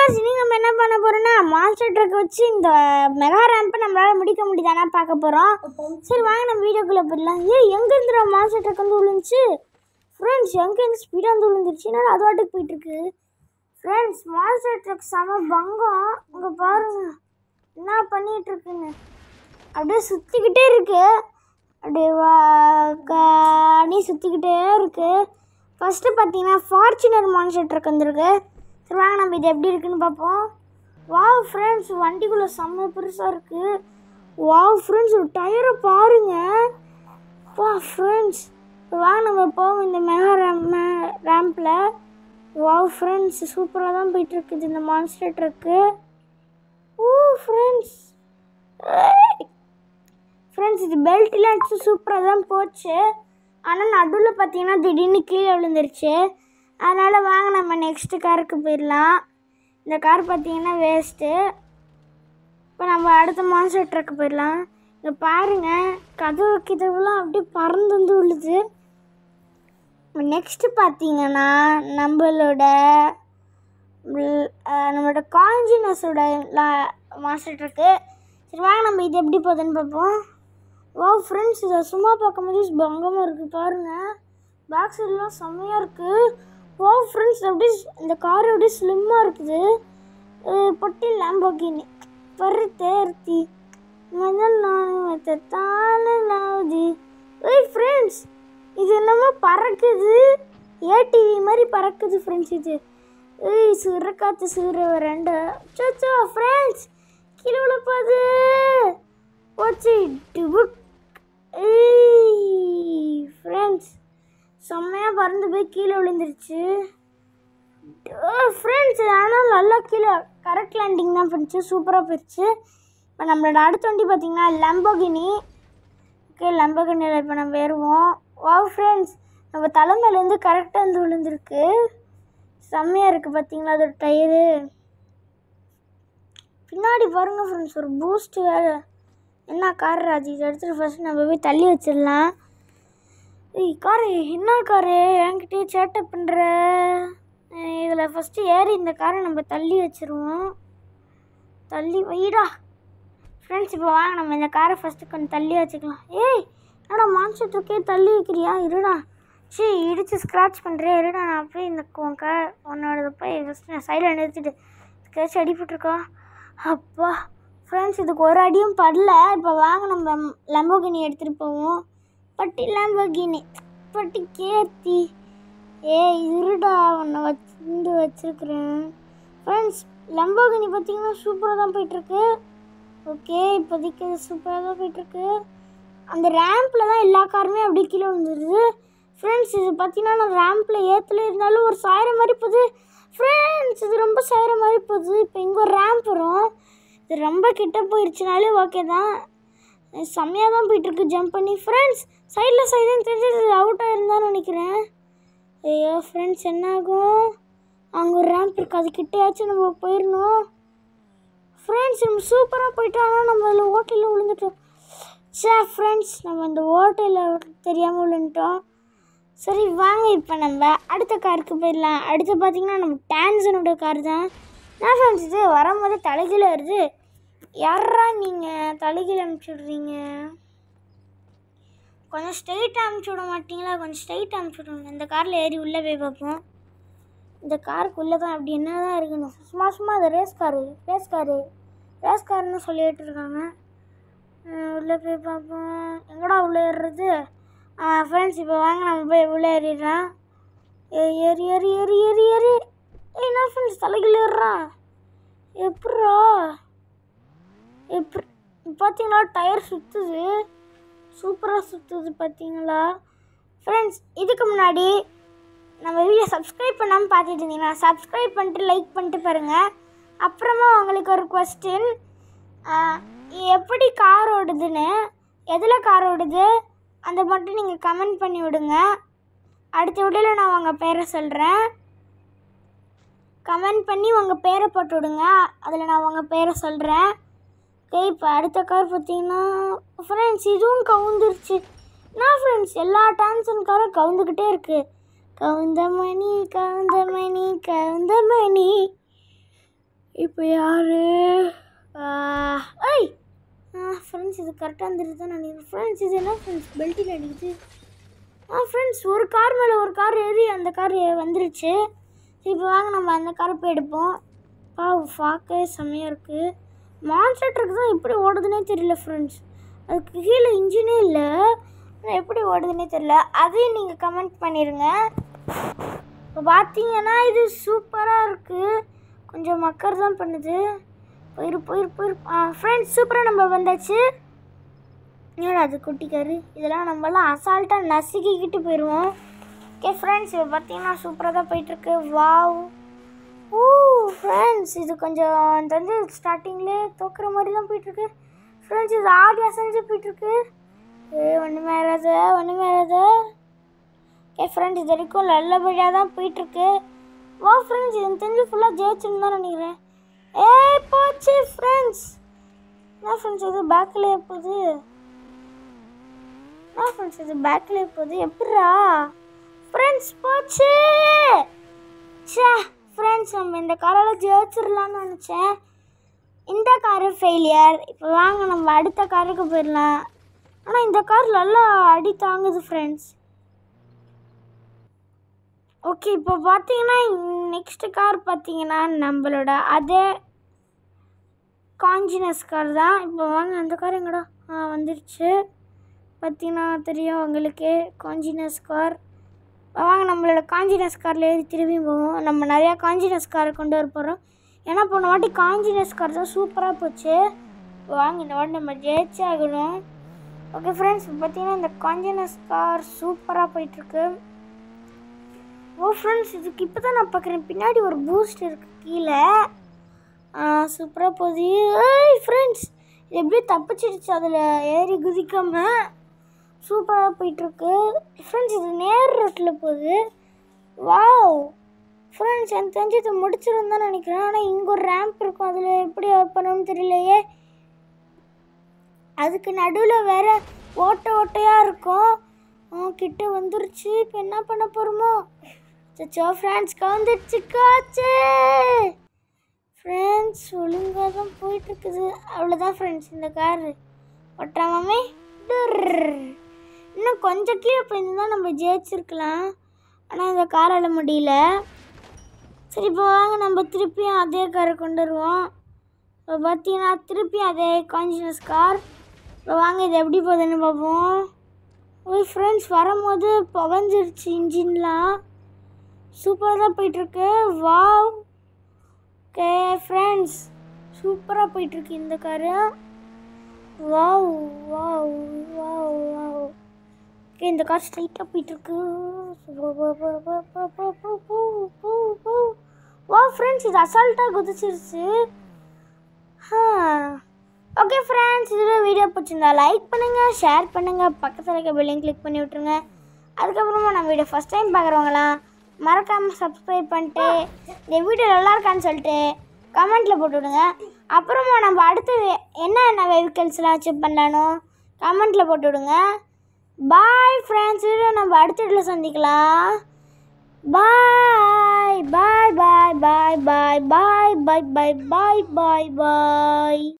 Friends இன்னைக்கு நம்ம என்ன பண்ண போறோம்னா மான்ஸ்டர் ட்ரக் வச்சு இந்த மெகா ரேம்பை நம்மளால முடிக்க முடியுதானா பார்க்க போறோம். சரி வாங்க நம்ம வீடியோக்குள்ள போயிடலாம். எங்க இருந்து மான்ஸ்டர் ட்ரக் வந்து விழுந்துச்சு ஃப்ரெண்ட்ஸ்? எங்க இருந்து ஸ்பீடா வந்து விழுந்துருச்சு? அது வாட்டுக்கு போயிட்டு இருக்கு ஃப்ரெண்ட்ஸ். மான்ஸ்டர் ட்ரக் செம பங்கம். இங்க பாருங்க என்ன பண்ணிட்டு இருக்குன்னு. அப்படியே சுத்திக்கிட்டே இருக்கு. அப்படியே நீ சுத்திக்கிட்டே இருக்கு. ஃபர்ஸ்ட் பார்த்தீங்கன்னா ஃபார்ச்சுனர் மான்ஸ்டர் ட்ரக் வந்துருக்கு. சரி வாங்க நம்ம இது எப்படி இருக்குன்னு பார்ப்போம். வாவ் ஃப்ரெண்ட்ஸ் வண்டிக்குள்ளே செம்ம பெருசாக இருக்குது. வாவ் ஃப்ரெண்ட்ஸ் ஒரு டயரை பாருங்க. வா ஃப்ரெண்ட்ஸ் வாங்க நம்ம போவோம் இந்த மெகா ரேம்பில். வாவ் ஃப்ரெண்ட்ஸ் சூப்பராக தான் போயிட்டுருக்குது இந்த மான்ஸ்டர் ட்ரக்கு. ஓ ஃப்ரெண்ட்ஸ் இது பெல்ட்லாம் அடிச்சு சூப்பராக தான் போச்சு. ஆனால் நடுவில் பார்த்தீங்கன்னா திடீர்னு கீழே விழுந்துருச்சு. அதனால் வாங்க நம்ம நெக்ஸ்ட்டு காருக்கு போயிடலாம். இந்த கார் பார்த்தீங்கன்னா வேஸ்ட்டு. இப்போ நம்ம அடுத்த மான்ஸ்டர் ட்ரக்கு போயிடலாம். இங்கே பாருங்கள் கதவுலாம் அப்படியே பறந்து வந்து விழுது. நெக்ஸ்ட்டு பார்த்தீங்கன்னா நம்மளோட காஞ்சினஸோட மான்ஸ்டர் ட்ரக்கு. சரி வாங்க நம்ம இது எப்படி போகுதுன்னு பார்ப்போம். வாவ் ஃப்ரெண்ட்ஸ் இதை சும்மா பார்க்கும்போது பங்கமாக இருக்குது பாருங்கள். பேக் சைட்லாம் செம்மையாக இருக்குது. வாவ் ஃப்ரெண்ட்ஸ் அப்படியே இந்த கார் அப்படியே ஸ்லிம்மாக இருக்குது. பொட்டி லாம்போகினி பருத்தி முதல் நாளாவது. ஏய் ஃப்ரெண்ட்ஸ் இது என்னமோ பறக்குது. ஏடிவி மாதிரி பறக்குது ஃப்ரெண்ட்ஸ் இது. ஏய் காற்று ரெண்டு சோச்சோ ஃப்ரெண்ட்ஸ் கீழே விழ போகுது. போச்சு டுபுக். ஏய் ஃப்ரெண்ட்ஸ் செம்மையாக பறந்து போய் கீழே விழுந்துருச்சு ஃப்ரெண்ட்ஸ். ஆனால் நல்லா கீழே கரெக்ட் லேண்டிங் தான் ஃப்ரெண்ட்ஸு. சூப்பராக போயிடுச்சு. இப்போ நம்மளோட அடுத்த வண்டி பார்த்திங்கன்னா லம்போகினி. ஓகே லம்போகினியில் இப்போ நம்ம ஏறுவோம். வாவ் ஃப்ரெண்ட்ஸ் நம்ம தலைமையிலேருந்து கரெக்டாக வந்து விழுந்துருக்கு. செம்மையாக இருக்குது பார்த்தீங்களா அதோட டயரு. பின்னாடி பாருங்கள் ஃப்ரெண்ட்ஸ் ஒரு பூஸ்ட்டு வேறு. என்ன கார் ராஜி இதை எடுத்துகிட்டு ஃபஸ்ட்டு நம்ம போய் தள்ளி வச்சிடலாம். ஏய் காரு என்ன காரு என்கிட்டயே சேட்டை பண்ணுற? இதில் ஃபஸ்ட்டு ஏறி இந்த காரை நம்ம தள்ளி வச்சுருவோம். தள்ளி வைடா ஃப்ரெண்ட்ஸ். இப்போ வாங்க நம்ம இந்த காரை ஃபஸ்ட்டு கொஞ்சம் தள்ளி வச்சுக்கலாம். ஏய் என்னடா மான்ஸ்டர் ட்ரக்கே தள்ளி வைக்கிறியா? இருடா இடித்து ஸ்க்ராட்ச் பண்ணுறியா? இருடா நான் அப்படியே இந்த உன்னோட போய் ஃபஸ்ட்டு நான் சைடில் நிறுத்திட்டு ஸ்க்ராட்ச் அடிபட்டுருக்கா. அப்பா ஃப்ரெண்ட்ஸ் இதுக்கு ஒரு அடியும் படல. இப்போ வாங்க நம்ம லம்போகினி எடுத்துகிட்டு போவோம். பட்டி லாம்போகினி பட்டி கேத்தி. இருடா உன்னை வச்சுருக்குறேன் ஃப்ரெண்ட்ஸ். லம்போகினி பார்த்தீங்கன்னா சூப்பராக தான் போயிட்டுருக்கு. ஓகே இப்போதைக்கு சூப்பராக தான் போயிட்டுருக்கு. அந்த ரேம்பில் தான் எல்லா காருமே அப்படியே கீழே வந்துடுது ஃப்ரெண்ட்ஸ். இது பார்த்தீங்கன்னா நான் ரேம்பில் ஏற்றுல இருந்தாலும் ஒரு சாயிற மாதிரி போகுது ஃப்ரெண்ட்ஸ். இது ரொம்ப சாயிற மாதிரி போகுது. இப்போ இங்கே ஒரு ரேம்ப் வரும். இது ரொம்ப கிட்ட போயிடுச்சுனாலே ஓகே தான். செம்மையாக தான் போயிட்டுருக்கு ஜம்ப் பண்ணி ஃப்ரெண்ட்ஸ். சைடில் தெரிஞ்சது அவுட் ஆகிருந்தான்னு நினைக்கிறேன். ஐயோ ஃப்ரெண்ட்ஸ் என்ன ஆகும்? அங்கே ஒரு ரேம்ப் இருக்குது அதுக்கிட்டேயாச்சும் நம்ம போயிடணும் ஃப்ரெண்ட்ஸ். நம்ம சூப்பராக போயிட்டோம். ஆனால் நம்ம அதில் ஓட்டையில் விழுந்துட்டோம். ஃப்ரெண்ட்ஸ் நம்ம இந்த ஓட்டையில் தெரியாமல் விழுந்துட்டோம். சரி வாங்க இப்போ நம்ம அடுத்த காருக்கு போயிடலாம். அடுத்து பார்த்திங்கன்னா நம்ம டான்சனோட கார் தான். என்ன ஃப்ரெண்ட்ஸ் இது வரும்போது தலைகீழ வருது. யாரா நீங்கள் தலைகீழ அனுப்பிச்சுட்றீங்க? கொஞ்சம் ஸ்ட்ரெயிட்டாக அனுப்பிச்சி விட மாட்டிங்களா? கொஞ்சம் ஸ்ட்ரெயிட்டாக அனுப்பிச்சி விடுங்க. இந்த காரில் ஏறி உள்ளே போய் பார்ப்போம். இந்த காருக்குள்ளே தான் அப்படி என்ன தான் இருக்குன்னு. சும்மா அது ரேஸ் காருன்னு சொல்லிட்டு இருக்காங்க. உள்ளே போய் பார்ப்போம். எங்கடா உள்ளே ஏறுறது? ஃப்ரெண்ட்ஸ் இப்போ வாங்க நம்ம போய் உள்ளே ஏறிடலாம். ஏறி என்ன ஃப்ரெண்ட்ஸ் தலைகீழ ஏறுறான் எப்பட்றா? எப்படி பார்த்தீங்களா டயர் சுற்றுது. சூப்பராக சுற்றுது பார்த்தீங்களா ஃப்ரெண்ட்ஸ். இதுக்கு முன்னாடி நம்ம வீடியோ சப்ஸ்கிரைப் பண்ணாமல் பார்த்துட்டு இருந்தீங்கன்னா சப்ஸ்கிரைப் பண்ணிட்டு லைக் பண்ணிட்டு பாருங்கள். அப்புறமா உங்களுக்கு ஒரு கொஸ்டின், எப்படி கார் ஓடுதுன்னு, எதில் கார் ஓடுது அந்த மட்டும் நீங்கள் கமெண்ட் பண்ணி விடுங்க. அடுத்த வீடியோவில் நான் உங்கள் பேரை சொல்கிறேன். கமெண்ட் பண்ணி உங்கள் பேரை போட்டு விடுங்க. அதில் நான் உங்கள் பேரை சொல்கிறேன். ஓகே இப்போ அடுத்த கார் பார்த்தீங்கன்னா ஃப்ரெண்ட்ஸ் இதுவும் கவுந்துருச்சு. நான் ஃப்ரெண்ட்ஸ் எல்லா டான்ஸன் காரும் கவுந்துக்கிட்டே இருக்குது. கவுந்த மணி இப்போ யார் ஐய் ஃப்ரெண்ட்ஸ் இது கரெக்டாக வந்துட்டு தான் நினைக்கிறேன். ஃப்ரெண்ட்ஸ் இது என்ன ஃப்ரெண்ட்ஸ் பெல்ட்டில் அடிக்குது. ஃப்ரெண்ட்ஸ் ஒரு கார் மேலே ஒரு கார் ஏறி அந்த கார் வந்துருச்சு. இப்போ வாங்க நம்ம அந்த காரை போய் எடுப்போம். பார்க்கவே செம்மையாக இருக்குது. மான்ஸ்டர் ட்ரக் தான் எப்படி ஓடுதுன்னே தெரியல ஃப்ரெண்ட்ஸ். அதுக்கு கீழே இன்ஜினே இல்லை, ஆனால் எப்படி ஓடுதுன்னே தெரியல. அதையும் நீங்கள் கமெண்ட் பண்ணிடுங்க. இப்போ பார்த்தீங்கன்னா இது சூப்பராக இருக்குது. கொஞ்சம் மக்கர் தான் பண்ணுது. போயிரு ஃப்ரெண்ட்ஸ் சூப்பராக நம்ம வந்தாச்சு. ஏன்னா அது குட்டிக்காரு இதெல்லாம் நம்மளாம் அசால்ட்டாக நசுக்கிக்கிட்டு போயிடுவோம். ஓகே ஃப்ரெண்ட்ஸ் இப்போ பார்த்தீங்கன்னா சூப்பராக தான் போயிட்டுருக்கு. வாவ் ஃப்ரெண்ட்ஸ் இது கொஞ்சம் வந்து ஸ்டார்டிங்லேயே தோக்குற மாதிரி தான் போயிட்டுருக்கு ஃப்ரெண்ட்ஸ். இது ஆடி அசைஞ்சு போயிட்டுருக்கு. ஒன்றுமே வராது. ஓகே ஃப்ரெண்ட்ஸ் இது வரைக்கும் நல்லபடியாக தான் போயிட்டுருக்கு. வா ஃப்ரெண்ட்ஸ் இது தெரிஞ்சு ஃபுல்லாக ஜெயிச்சுன்னு தான் நினைக்கிறேன். போச்சு ஃப்ரெண்ட்ஸ். என்ன ஃப்ரெண்ட்ஸ் இது பேக்கில் போகுது. எப்படா ஃப்ரெண்ட்ஸ் போச்சு. ஃப்ரெண்ட்ஸ் நம்ம இந்த காரால் ஜெயிச்சிடலான்னு நினச்சேன். இந்த காரு ஃபெயிலியர். இப்போ வாங்க நம்ம அடுத்த காருக்கு போயிடலாம். ஆனால் இந்த கார் நல்லா அடி தாங்குது ஃப்ரெண்ட்ஸ். ஓகே இப்போ பார்த்தீங்கன்னா நெக்ஸ்ட் கார் பார்த்தீங்கன்னா நம்மளோட அதே காஞ்சினஸ் கார் தான். இப்போ வாங்க அந்த கார் எங்கடா வந்துருச்சு பார்த்தீங்கன்னா தெரியும் உங்களுக்கு காஞ்சினஸ் கார். வாங்க நம்மளோட காஞ்சினஸ் காரில் ஏறி திரும்பி போவோம். நம்ம நிறையா காஞ்சினஸ் காரை கொண்டு வர போகிறோம். ஏன்னா போன வாட்டி காஞ்சினஸ் கார் தான் சூப்பராக போச்சு. வாங்க இந்த வாட்டி நம்ம ஜெயிச்சே ஆகணும். ஓகே ஃப்ரெண்ட்ஸ் பார்த்தீங்கன்னா இந்த காஞ்சினஸ் கார் சூப்பராக போயிட்டுருக்கு. ஃப்ரெண்ட்ஸ் இதுக்கு இப்போ தான் நான் பார்க்குறேன் பின்னாடி ஒரு பூஸ்ட் இருக்குது கீழே. சூப்பராக போகுது. ஃப்ரெண்ட்ஸ் இது எப்படியும் தப்பிச்சிடுச்சு அதில் ஏறி குதிக்காமல். சூப்பராக போயிட்டுருக்கு ஃப்ரெண்ட்ஸ். இது நேர் ரோட்டில் போகுது. வாவ் ஃப்ரெண்ட்ஸ் எனக்கு தெரிஞ்சு இது முடிச்சிடும் தான் நினைக்கிறேன். ஆனால் இங்கே ஒரு ரேம்ப் இருக்கும், அதில் எப்படி பண்ணணும்னு தெரியலையே. அதுக்கு நடுவில் வேறு ஓட்டையாக இருக்கும். கிட்ட வந்துருச்சு. இப்போ என்ன பண்ண போகிறோமோ. ஃப்ரெண்ட்ஸ் கவுந்துடுச்சு காச்சு. ஃப்ரெண்ட்ஸ் ஒழுங்காக தான் போயிட்டுருக்குது. அவ்வளோதான் ஃப்ரெண்ட்ஸ் இந்த காரு ஒட்டாமே. இன்னும் கொஞ்சம் கீழே போயிருந்தால் நம்ம ஜெயிச்சிருக்கலாம். ஆனால் இந்த காரால் முடியல. சரி இப்போ வாங்க நம்ம திருப்பியும் அதே காரை கொண்டு வருவோம். இப்போ பார்த்தீங்கன்னா திருப்பியும் அதே காஞ்சினஸ் கார். இப்போ வாங்க இது எப்படி போகுதுன்னு பார்ப்போம். ஃப்ரெண்ட்ஸ் வரும்போது புகஞ்சிருச்சு இன்ஜின்லாம். சூப்பராக தான் போயிட்டுருக்கு. வாவ் ஓகே ஃப்ரெண்ட்ஸ் சூப்பராக போயிட்டுருக்கு இந்த car. Wow wow wow wow okay இந்த கார் ஸ்ட்ரைட்டாக போயிட்டுருக்கு. வாவ் ஃப்ரெண்ட்ஸ் இது அசால்ட்டாக குதிச்சிருச்சு. ஓகே ஃப்ரெண்ட்ஸ் இதில் வீடியோ பிடிச்சிருந்தா லைக் பண்ணுங்கள், ஷேர் பண்ணுங்கள், பக்கத்தில் இருக்க பெல்லையும் கிளிக் பண்ணி விட்ருங்க. அதுக்கப்புறமா நம்ம வீடியோ ஃபஸ்ட் டைம் பார்க்குறவங்களாம் மறக்காமல் சப்ஸ்கிரைப் பண்ணிட்டு இந்த வீடியோ நல்லா இருக்கான்னு சொல்லிட்டு கமெண்ட்டில் போட்டு விடுங்க. அப்புறமா நம்ம அடுத்து என்ன வெஹிக்கிள்ஸ்லாம் அச்சீவ் பண்ணலானோ கமெண்ட்டில் போட்டு விடுங்க. பாய் ஃப்ரெண்ட்ஸ் நம்ம அடுத்த வீடியோவில் சந்திக்கலாம். பாய் பாய் பாய் பாய் பாய் பாய் பாய் பாய் பாய் பாய் பாய்.